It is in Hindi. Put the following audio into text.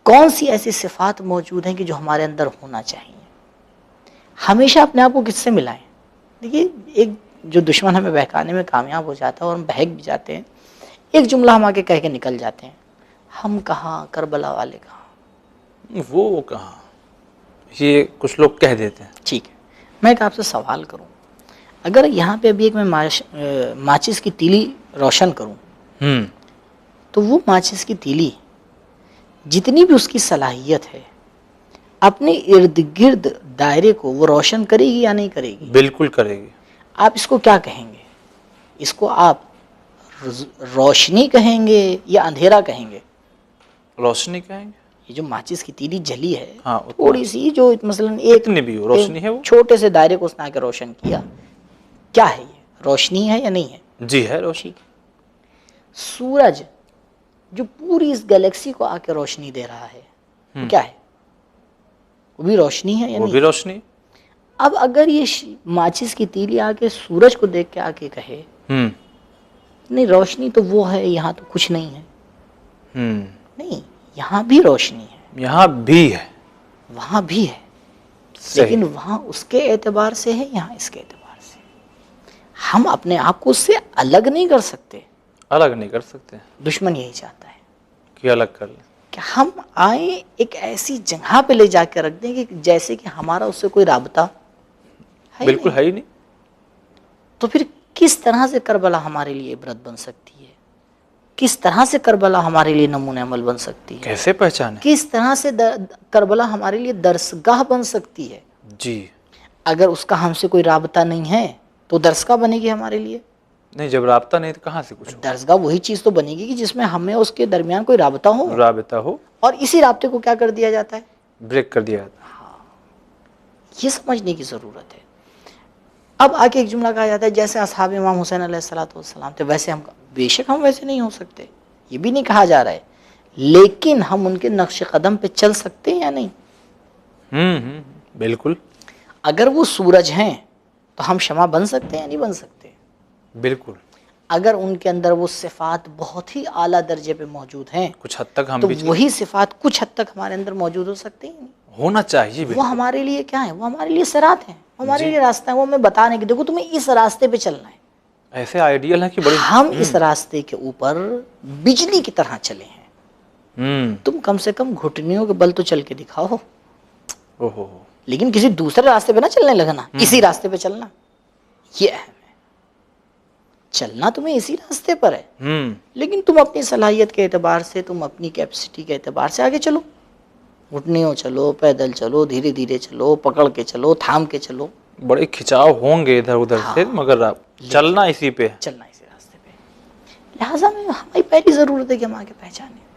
कौन सी ऐसी सिफात मौजूद हैं कि जो हमारे अंदर होना चाहिए। हमेशा अपने आप को किससे मिलाएं। देखिए, एक जो दुश्मन हमें बहकाने में कामयाब हो जाता है और हम बहक भी जाते हैं, एक जुमला हम आके कह के निकल जाते हैं, हम कहाँ, करबला वाले कहाँ। वो कहाँ, ये कुछ लोग कह देते हैं। ठीक है, मैं एक आपसे सवाल करूं, अगर यहाँ पे अभी एक मैं माचिस की तीली रोशन करूं, तो वो माचिस की तीली जितनी भी उसकी सलाहियत है, अपने इर्द गिर्द दायरे को वो रोशन करेगी या नहीं करेगी? बिल्कुल करेगी। आप इसको क्या कहेंगे? इसको आप रोशनी कहेंगे या अंधेरा कहेंगे? रोशनी कहेंगे। ये जो माचिस की तीली जली है, हाँ, थोड़ी सी, जो मसलन एक भी हो, रोशनी है वो, छोटे से दायरे को उसने आके रोशन किया, क्या है ये? रोशनी है या नहीं है? जी है, रोशनी। सूरज जो पूरी इस गैलेक्सी को आके रोशनी दे रहा है, वो क्या है? वो भी रोशनी है या नहीं? वो भी रोशनी। अब अगर ये माचिस की तीली आके सूरज को देख के आके कहे नहीं, रोशनी तो वो है, यहाँ तो कुछ नहीं है, नहीं, यहाँ भी रोशनी है, यहाँ भी है, वहां भी है, लेकिन वहां उसके एतबार से है, यहाँ इसके एतबार से। हम अपने आप को उससे अलग नहीं कर सकते। अलग नहीं कर सकते। दुश्मन यही चाहता है कि अलग कर ले, कि हम आए एक ऐसी जगह पे ले जाकर रख दें कि जैसे कि हमारा उससे कोई राबता है। बिल्कुल है ही नहीं। तो फिर किस तरह से करबला हमारे लिए इबरत बन सकती है? किस तरह से करबला हमारे लिए नमूने अमल बन सकती है? कैसे पहचाने? किस तरह से करबला हमारे लिए दरसगाह बन सकती है? जी, अगर उसका हमसे कोई राबता नहीं है तो दरसगाह बनेगी हमारे लिए नहीं। जब राबता नहीं तो कहाँ से कुछ? दरसगाह वही चीज तो बनेगी कि जिसमें हमें उसके दरमियान कोई राबता हो, और इसी राबते को क्या कर दिया जाता है? ब्रेक कर दिया जाता है। ये समझने की जरूरत है। अब आके एक जुमला कहा जाता है, जैसे अस्हाब इमाम हुसैन अलैहिस्सलाम थे वैसे हम, बेशक हम वैसे नहीं हो सकते, ये भी नहीं कहा जा रहा है, लेकिन हम उनके नक्श कदम पे चल सकते हैं या नहीं? बिल्कुल। अगर वो सूरज हैं तो हम शमा बन सकते हैं या नहीं बन सकते? बिल्कुल। अगर उनके अंदर वो सिफात बहुत ही आला दर्जे पे मौजूद हैं, कुछ हद तक हम तो भी वही सिफात कुछ हद तक हमारे अंदर मौजूद हो सकते हैं। होना चाहिए। वो हमारे लिए क्या है? वो हमारे लिए सिरात है, हमारे लिए रास्ता है। वो हमें बताने की, देखो तुम्हें इस रास्ते पे चलना है। ऐसे आइडियल है कि बड़ी हम इस रास्ते के ऊपर बिजली की तरह चले हैं। तुम कम से कम घुटनियों के बल तो चल के दिखाओ। ओहो। लेकिन किसी दूसरे रास्ते पे ना चलने लगना, इसी रास्ते पे चलना। ये अहम है, चलना तुम्हें इसी रास्ते पर है, लेकिन तुम अपनी सलाहियत के एतबार से, तुम अपनी कैपेसिटी के एतबार से आगे चलो। घुटनियों चलो, पैदल चलो, धीरे धीरे चलो, पकड़ के चलो, थाम के चलो। बड़े खिंचाव होंगे इधर उधर से, मगर आप चलना इसी पे, चलना इसी रास्ते पे। लिहाजा में हमारी पहली जरूरत है कि हम आगे पहचाने।